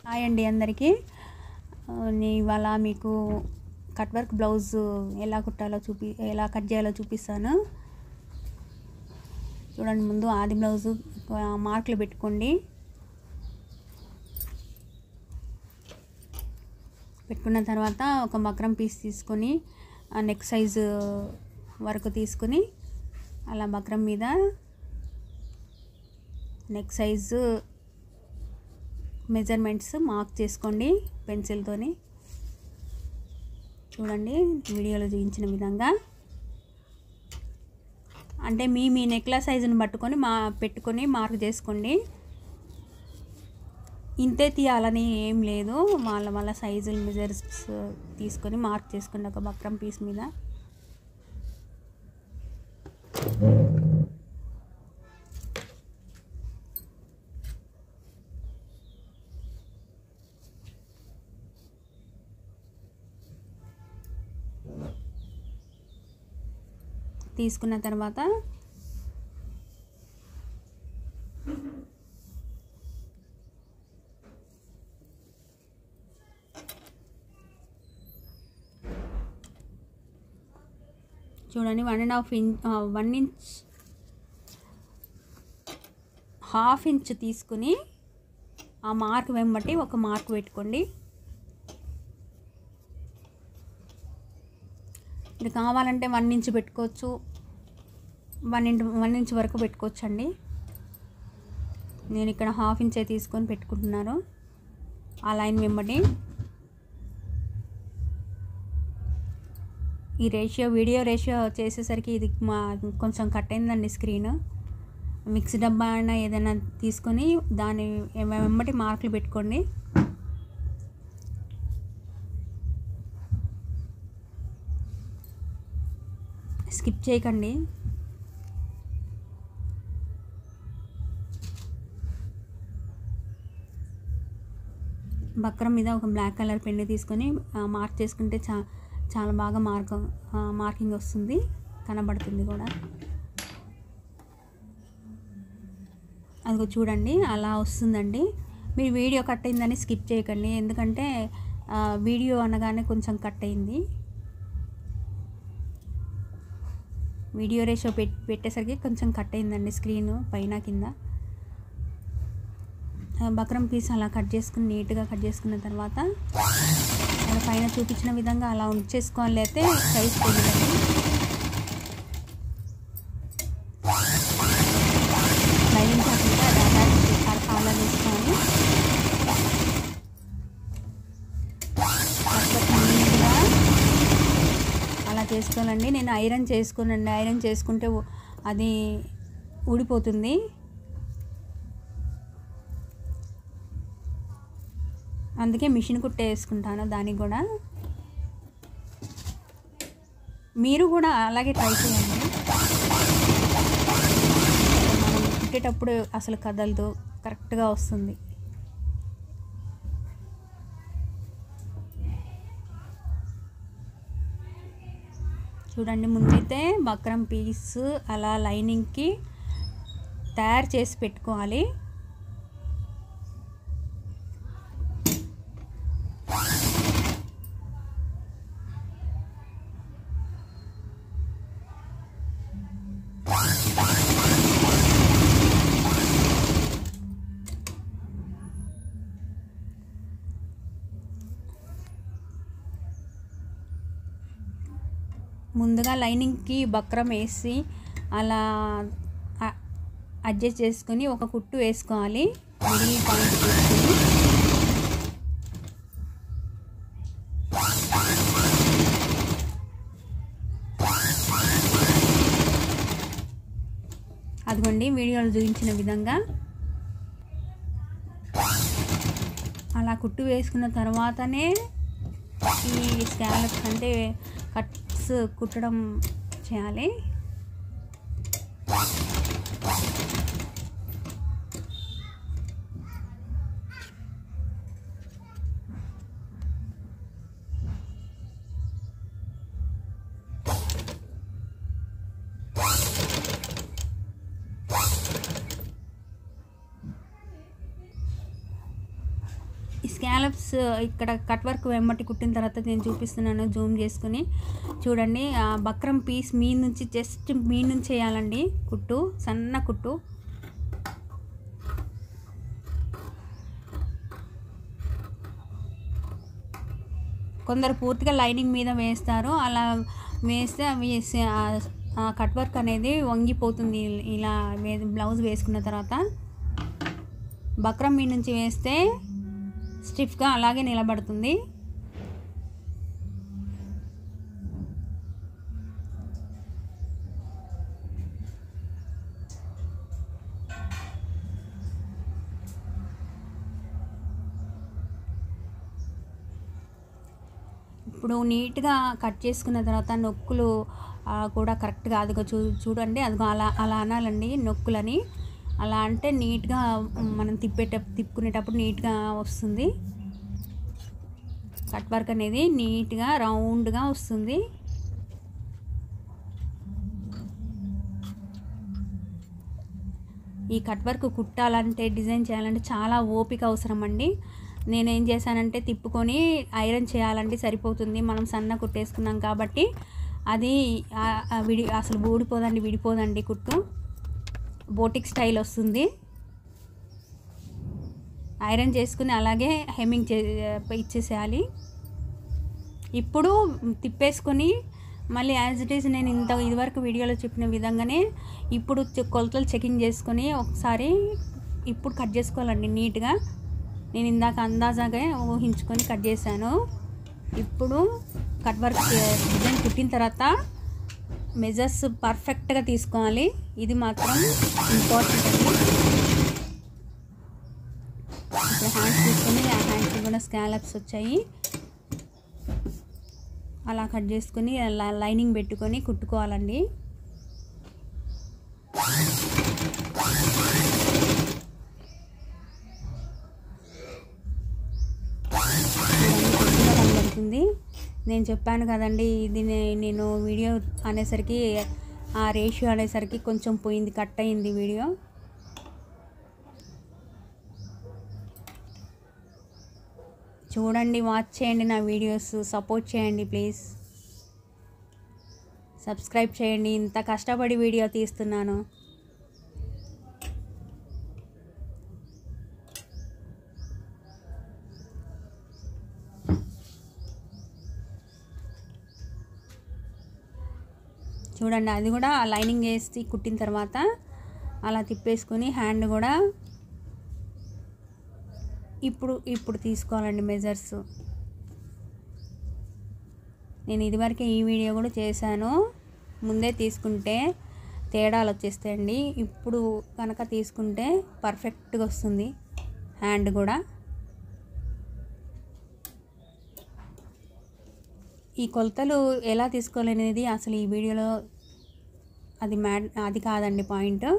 Hi అండి అందరికీ. నేను ఇవాళ మీకు కట్ వర్క్ బ్లౌజ్ ఎలా కట్ చేయాలో చూపిస్తాను. చూడండి, ముందు ఆది బ్లౌజు మార్కులు పెట్టుకున్న తర్వాత ఒక మక్రం పీస్ తీసుకొని నెక్ సైజు వరకు తీసుకొని అలా మక్రం మీద నెక్ సైజు మెజర్మెంట్స్ మార్క్ చేసుకోండి పెన్సిల్తోని. చూడండి వీడియోలో చూపించిన విధంగా, అంటే మీ నెక్ల సైజుని పెట్టుకొని మార్క్ చేసుకోండి. ఇంతే తీయాలని ఏం లేదు, వాళ్ళ సైజులు మెజర్స్ తీసుకొని మార్క్ చేసుకోండి ఒక బక్రం పీస్ మీద. తీసుకున్న తర్వాత చూడండి 1 ఇంచ్ హాఫ్ ఇంచ్ తీసుకుని ఆ మార్క్ వెంబటి ఒక మార్క్ పెట్టుకోండి. ఇది కావాలంటే 1 ఇంచ్ పెట్టుకోవచ్చు, 1 ఇంచ్ వరకు పెట్టుకోవచ్చు అండి. నేను ఇక్కడ హాఫ్ ఇంచే తీసుకొని పెట్టుకుంటున్నాను ఆ లైన్ వెంబడి. ఈ వీడియో రేషియో చేసేసరికి ఇది కొంచెం కట్ అయిందండి స్క్రీన్. మిక్సీ డబ్బా అయినా ఏదైనా తీసుకొని దాని వెంబటి మార్కులు పెట్టుకోండి. స్కిప్ చేయకండి. బక్రం మీద ఒక బ్లాక్ కలర్ పెన్ తీసుకొని మార్క్ చేసుకుంటే చాలా బాగా మార్కింగ్ వస్తుంది, కనబడుతుంది కూడా. అదిగో చూడండి అలా వస్తుందండి. మీరు వీడియో కట్ అయిందని స్కిప్ చేయకండి, ఎందుకంటే వీడియో అనగానే కొంచెం కట్ అయింది. వీడియో రేషియో పెట్టేసరికి కొంచెం కట్ అయిందండి స్క్రీన్ పైన కింద. బక్రం పీస్ అలా నీట్గా కట్ చేసుకున్న తర్వాత అలా పైన చూపించిన విధంగా అలా ఉంచేసుకోవాలి. అయితే సైజ్ తెలియదండి. లైనింగ్ కాకుండా అలా వేసుకొని నీట్గా అలా చేసుకోవాలండి. నేను ఐరన్ చేసుకోనండి, ఐరన్ చేసుకుంటే అది ఊడిపోతుంది. అందుకే మిషన్ కుట్టే వేసుకుంటాను దానికి కూడా. మీరు కూడా అలాగే ట్రై చేయండి. మనం కుట్టేటప్పుడు అసలు కదలదు, కరెక్ట్గా వస్తుంది. చూడండి, ముందైతే బక్రం పీస్ అలా లైనింగ్కి తయారు చేసి పెట్టుకోవాలి. ముందుగా లైనింగ్కి బక్రం వేసి అలా అడ్జస్ట్ చేసుకొని ఒక కుట్టు వేసుకోవాలి. మిడిల్ పాయింట్ తీసుకొని అదిగోండి వీడియోలో చూపించిన విధంగా అలా కుట్టు వేసుకున్న తర్వాతనే ఈ స్కాలప్స్ అంటే కట్స్ కుట్టడం చేయాలి. ఈ స్కాలప్స్ ఇక్కడ కట్ వర్క్ వెంబటి కుట్టిన తర్వాత నేను చూపిస్తున్నాను, జూమ్ చేసుకుని చూడండి. ఆ బక్రం పీస్ మీ నుంచి జస్ట్ మీ నుంచి వేయాలండి కుట్టు, సన్న కుట్టు. కొందరు పూర్తిగా లైనింగ్ మీద వేస్తారు, అలా వేస్తే అవి కట్ వర్క్ అనేది వంగిపోతుంది. ఇలా బ్లౌజ్ వేసుకున్న తర్వాత బక్రం మీ నుంచి వేస్తే స్టిఫ్గా అలాగే నిలబడుతుంది. ఇప్పుడు నీట్గా కట్ చేసుకున్న తర్వాత నొక్కులు కూడా కరెక్ట్గా అదిగో చూడండి, అదిగో అలా అనాలండి నొక్కులని. అలా అంటే నీట్గా మనం తిప్పుకునేటప్పుడు నీట్గా వస్తుంది. కట్ వర్క్ అనేది నీట్గా రౌండ్గా వస్తుంది. ఈ కట్ వర్క్ కుట్టాలంటే, డిజైన్ చేయాలంటే చాలా ఓపిక అవసరం అండి. నేనేం చేశానంటే తిప్పుకొని ఐరన్ చేయాలంటే సరిపోతుంది. మనం సన్న కుట్టేసుకున్నాం కాబట్టి అది అసలు విడిపోదండి కుట్టు. బోటిక్ స్టైల్ వస్తుంది. ఐరన్ చేసుకుని అలాగే హెమ్మింగ్ ఇచ్చేసేయాలి. ఇప్పుడు తిప్పేసుకొని మళ్ళీ యాజ్ ఇట్ ఈజ్ నేను ఇదివరకు వీడియోలో చెప్పిన విధంగానే ఇప్పుడు కొలతలు చెకింగ్ చేసుకొని ఒకసారి ఇప్పుడు కట్ చేసుకోవాలండి నీట్గా. నేను ఇందాక అందాజాగా ఊహించుకొని కట్ చేశాను. ఇప్పుడు కట్ వర్క్ డిజైన్ కుట్టిన తర్వాత మెజర్స్ పర్ఫెక్ట్గా తీసుకోవాలి. ఇది మాత్రం ఇంపార్టెంట్ అండి. ఇప్పుడు హ్యాండ్స్ తీసుకొని ఆ హ్యాండ్స్కి కూడా స్కాలప్స్ వచ్చాయి. అలా కట్ చేసుకొని లైనింగ్ పెట్టుకొని కుట్టుకోవాలండి. కనబడుతుంది. నేను చెప్పాను కదండి, ఇది నేను వీడియో అనేసరికి ఆ రేషియో అనేసరికి కొంచెం పోయింది, కట్ అయింది వీడియో. చూడండి, వాచ్ చేయండి నా వీడియోస్, సపోర్ట్ చేయండి ప్లీజ్. సబ్స్క్రైబ్ చేయండి, ఇంత కష్టపడి వీడియో తీస్తున్నాను. చూడండి, అది కూడా లైనింగ్ వేసి కుట్టిన తర్వాత అలా తిప్పేసుకొని హ్యాండ్ కూడా ఇప్పుడు తీసుకోవాలండి మెజర్స్. నేను ఇదివరకే ఈ వీడియో కూడా చేశాను. ముందే తీసుకుంటే తేడాలు వచ్చేస్తాయండి. ఇప్పుడు కనుక తీసుకుంటే పర్ఫెక్ట్గా వస్తుంది హ్యాండ్ కూడా. ఈ కొలతలు ఎలా తీసుకోవాలనేది అసలు ఈ వీడియోలో అది కాదండి పాయింట్.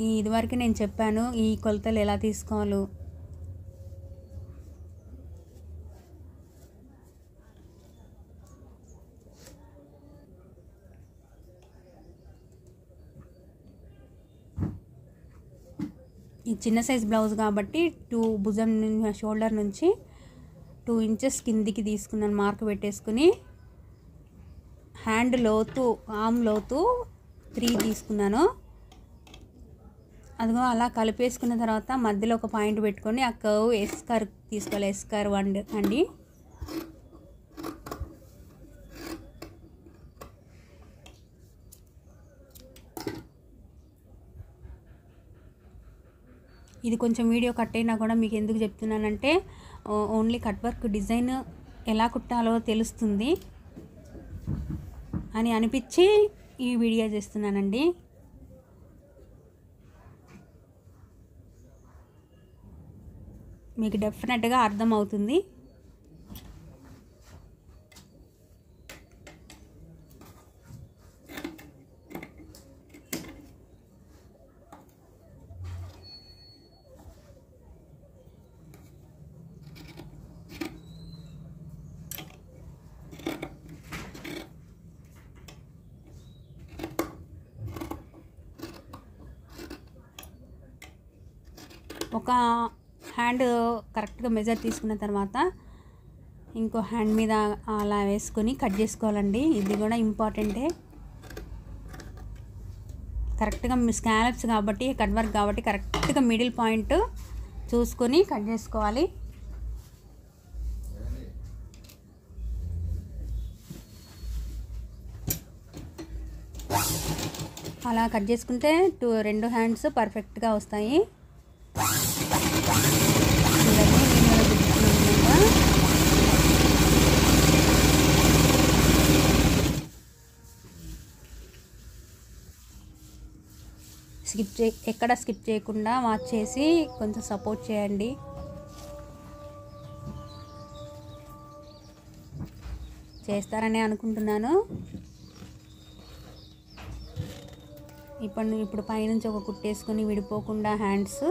ఇదివరకు నేను చెప్పాను ఈ కొలతలు ఎలా తీసుకోవాలో. ఈ చిన్న సైజ్ బ్లౌజ్ కాబట్టి భుజం షోల్డర్ నుంచి 2 ఇంచెస్ కిందికి తీసుకున్నాను, మార్క్ పెట్టేసుకుని. హ్యాండ్ లోతు, ఆర్మ్ లోతు 3 తీసుకున్నాను. అదిగో అలా కలిపేసుకున్న తర్వాత మధ్యలో ఒక పాయింట్ పెట్టుకొని ఆ కర్వ్ ఎస్ కర్వ్ తీసుకోవాలి. ఎస్ కర్వ్ అండి. ఇది కొంచెం వీడియో కట్ అయినా కూడా మీకు ఎందుకు చెప్తున్నానంటే ఓన్లీ కట్ వర్క్ డిజైన్ ఎలా కుట్టాలో తెలుస్తుంది అని అనిపించి ఈ వీడియో చేస్తున్నానండి. మీకు డెఫినెట్గా అర్థమవుతుంది. ఒక హ్యాండ్ కరెక్ట్గా మెజర్ తీసుకున్న తర్వాత ఇంకో హ్యాండ్ మీద అలా వేసుకొని కట్ చేసుకోవాలండి. ఇది కూడా ఇంపార్టెంటే. కరెక్ట్గా స్కాలప్స్ కాబట్టి కట్ వర్క్ కాబట్టి కరెక్ట్గా మిడిల్ పాయింట్ చూసుకొని కట్ చేసుకోవాలి. అలా కట్ చేసుకుంటే రెండు హ్యాండ్స్ పర్ఫెక్ట్గా వస్తాయి. ఎక్కడ స్కిప్ చేయకుండా వాచ్ చేసి కొంచెం సపోర్ట్ చేయండి. చేస్తారని అనుకుంటున్నాను. ఇప్పుడు పైనుంచి ఒక కుట్టేసుకొని విడిపోకుండా హ్యాండ్స్